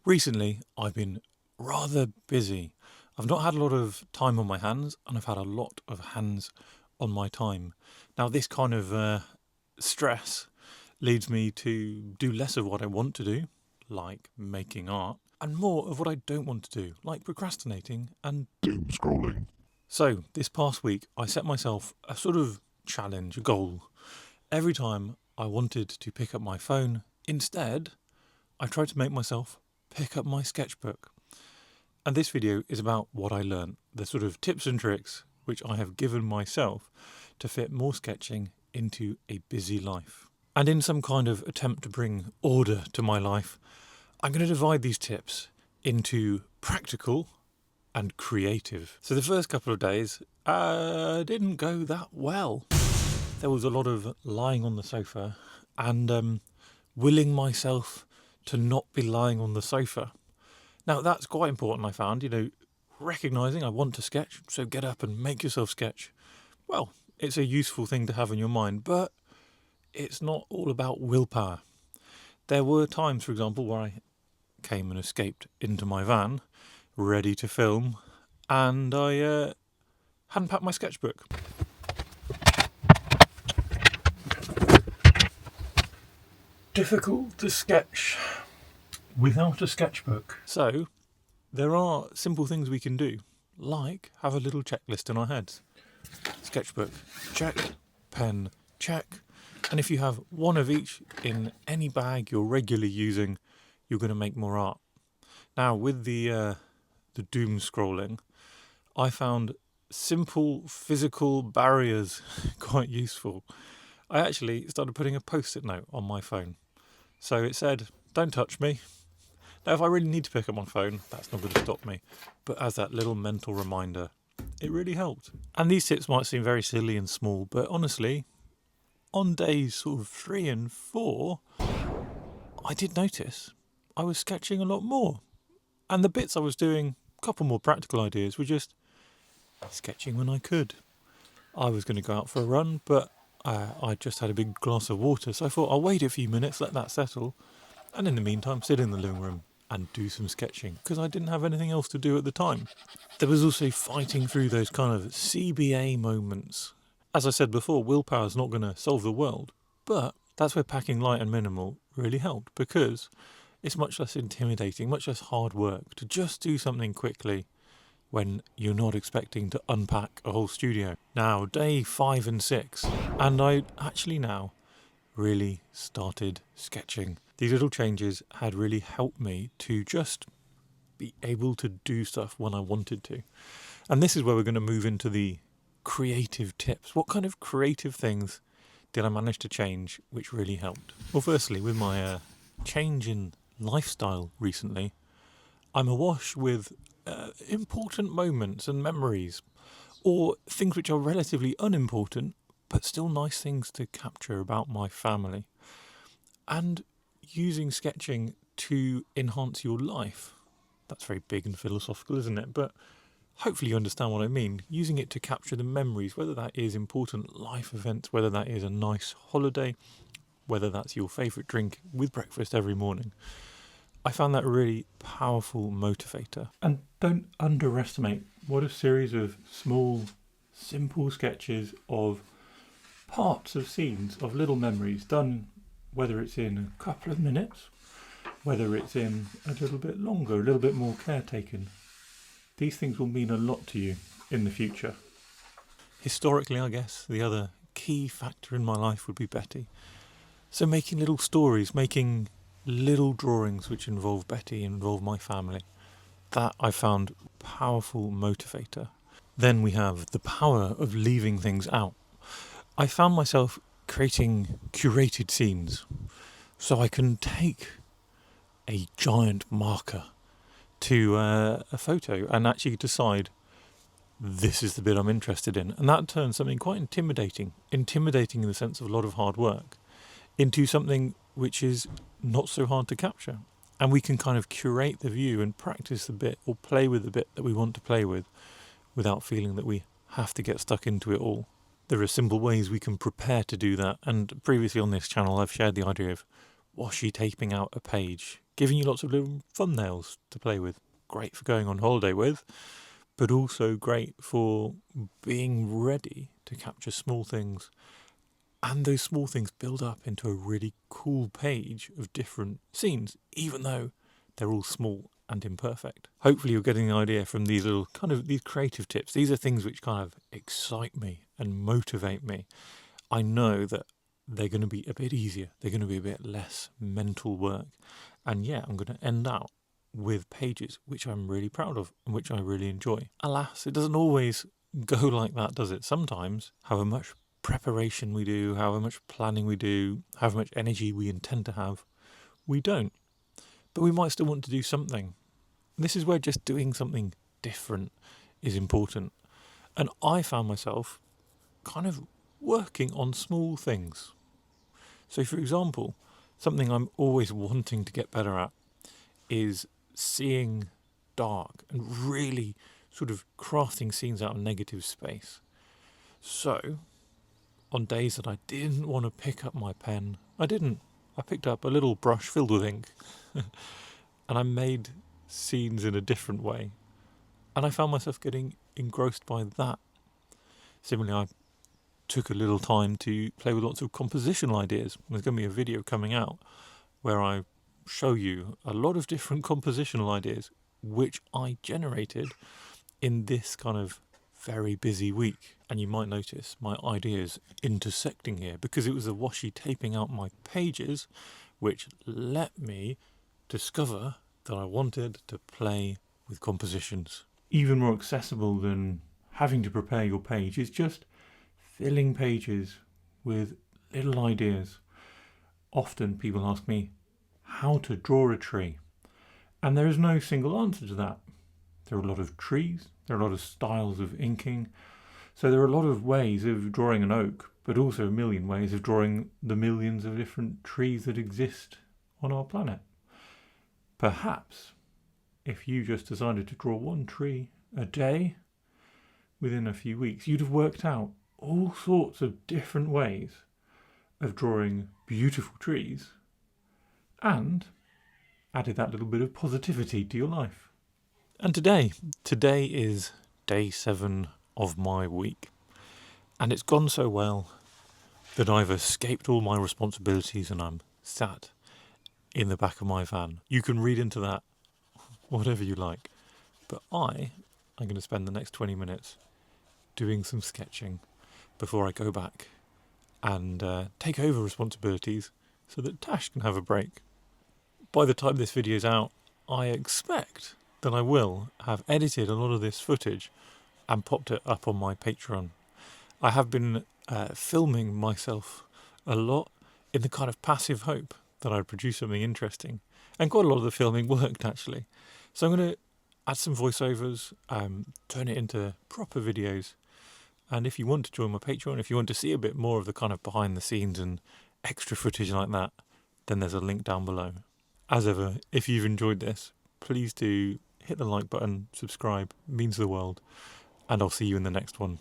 Recently, I've been rather busy. I've not had a lot of time on my hands, and I've had a lot of hands on my time. Now, this kind of stress leads me to do less of what I want to do, like making art, and more of what I don't want to do, like procrastinating and doomscrolling. so. This past week, I set myself a sort of challenge, a goal. Every time I wanted to pick up my phone, instead, I tried to make myself pick up my sketchbook. And this video is about what I learned, the sort of tips and tricks which I have given myself to fit more sketching into a busy life. And in some kind of attempt to bring order to my life, I'm going to divide these tips into practical and creative. So the first couple of days didn't go that well. There was a lot of lying on the sofa and willing myself to not be lying on the sofa. Now, that's quite important, I found, recognising I want to sketch, so get up and make yourself sketch. Well, it's a useful thing to have in your mind, but it's not all about willpower. There were times, for example, where I came and escaped into my van, ready to film, and I hadn't packed my sketchbook. Difficult to sketch without a sketchbook. So, there are simple things we can do, like have a little checklist in our heads. Sketchbook, check. Pen, check. And if you have one of each in any bag you're regularly using, you're going to make more art. Now, with the doom scrolling, I found simple physical barriers quite useful. I actually started putting a post-it note on my phone. So it said, "Don't touch me." Now, if I really need to pick up my phone, that's not going to stop me. But as that little mental reminder, it really helped. And these tips might seem very silly and small, but honestly, on days sort of 3 and 4, I did notice I was sketching a lot more. And the bits I was doing, a couple more practical ideas, were just sketching when I could. I was going to go out for a run, but I just had a big glass of water, so I thought I'll wait a few minutes, let that settle, and in the meantime sit in the living room and do some sketching, because I didn't have anything else to do at the time. There was also fighting through those kind of CBA moments. As I said before, willpower's not going to solve the world, but that's where packing light and minimal really helped, because it's much less intimidating, much less hard work to just do something quickly when you're not expecting to unpack a whole studio. Now, day 5 and 6, and I actually now really started sketching. These little changes had really helped me to just be able to do stuff when I wanted to. And this is where we're going to move into the creative tips. What kind of creative things did I manage to change which really helped? Well, firstly, with my change in lifestyle recently, I'm awash with important moments and memories, or things which are relatively unimportant but still nice things to capture about my family. And using sketching to enhance your life. That's very big and philosophical, isn't it? But hopefully you understand what I mean. Using it to capture the memories, whether that is important life events, whether that is a nice holiday, whether that's your favourite drink with breakfast every morning. I found that a really powerful motivator. And don't underestimate what a series of small, simple sketches of parts of scenes, of little memories done, whether it's in a couple of minutes, whether it's in a little bit longer, a little bit more care taken. These things will mean a lot to you in the future. Historically, I guess, the other key factor in my life would be Betty. So making little stories, making little drawings which involve Betty, involve my family, that I found powerful motivator. Then we have the power of leaving things out. I found myself creating curated scenes, so I can take a giant marker to a photo and actually decide this is the bit I'm interested in. And that turns something quite intimidating in the sense of a lot of hard work, into something which is not so hard to capture. And we can kind of curate the view and practice the bit or play with the bit that we want to play with without feeling that we have to get stuck into it all. There are simple ways we can prepare to do that, and previously on this channel I've shared the idea of washi taping out a page, giving you lots of little thumbnails to play with. Great for going on holiday with, but also great for being ready to capture small things. And those small things build up into a really cool page of different scenes, even though they're all small and imperfect. Hopefully you're getting the idea from these little these creative tips. These are things which kind of excite me and motivate me. I know that they're going to be a bit easier. They're going to be a bit less mental work. And yeah, I'm going to end out with pages which I'm really proud of and which I really enjoy. Alas, it doesn't always go like that, does it? Sometimes, however much preparation we do, however much planning we do, however much energy we intend to have, we don't. But we might still want to do something. This is where just doing something different is important. And I found myself kind of working on small things. So, for example, something I'm always wanting to get better at is seeing dark and really sort of crafting scenes out of negative space. So, on days that I didn't want to pick up my pen, I didn't. I picked up a little brush filled with ink and I made scenes in a different way. And I found myself getting engrossed by that. Similarly, I took a little time to play with lots of compositional ideas. There's going to be a video coming out where I show you a lot of different compositional ideas which I generated in this kind of very busy week. And you might notice my ideas intersecting here because it was the washi taping out my pages which let me discover that I wanted to play with compositions. Even more accessible than having to prepare your page is just filling pages with little ideas. Often people ask me how to draw a tree, and there is no single answer to that. There are a lot of trees, there are a lot of styles of inking, so there are a lot of ways of drawing an oak, but also a million ways of drawing the millions of different trees that exist on our planet. Perhaps if you just decided to draw one tree a day within a few weeks, you'd have worked out all sorts of different ways of drawing beautiful trees and added that little bit of positivity to your life. And today is day 7 of my week. And it's gone so well that I've escaped all my responsibilities and I'm sat in the back of my van. You can read into that whatever you like. But I'm going to spend the next 20 minutes doing some sketching before I go back and take over responsibilities so that Tash can have a break. By the time this video's out, I expect that I will have edited a lot of this footage and popped it up on my Patreon. I have been filming myself a lot in the kind of passive hope that I'd produce something interesting. And quite a lot of the filming worked, actually. So I'm going to add some voiceovers, turn it into proper videos. And if you want to join my Patreon, if you want to see a bit more of the kind of behind the scenes and extra footage like that, then there's a link down below. As ever, if you've enjoyed this, please do hit the like button, subscribe, it means the world, and I'll see you in the next one.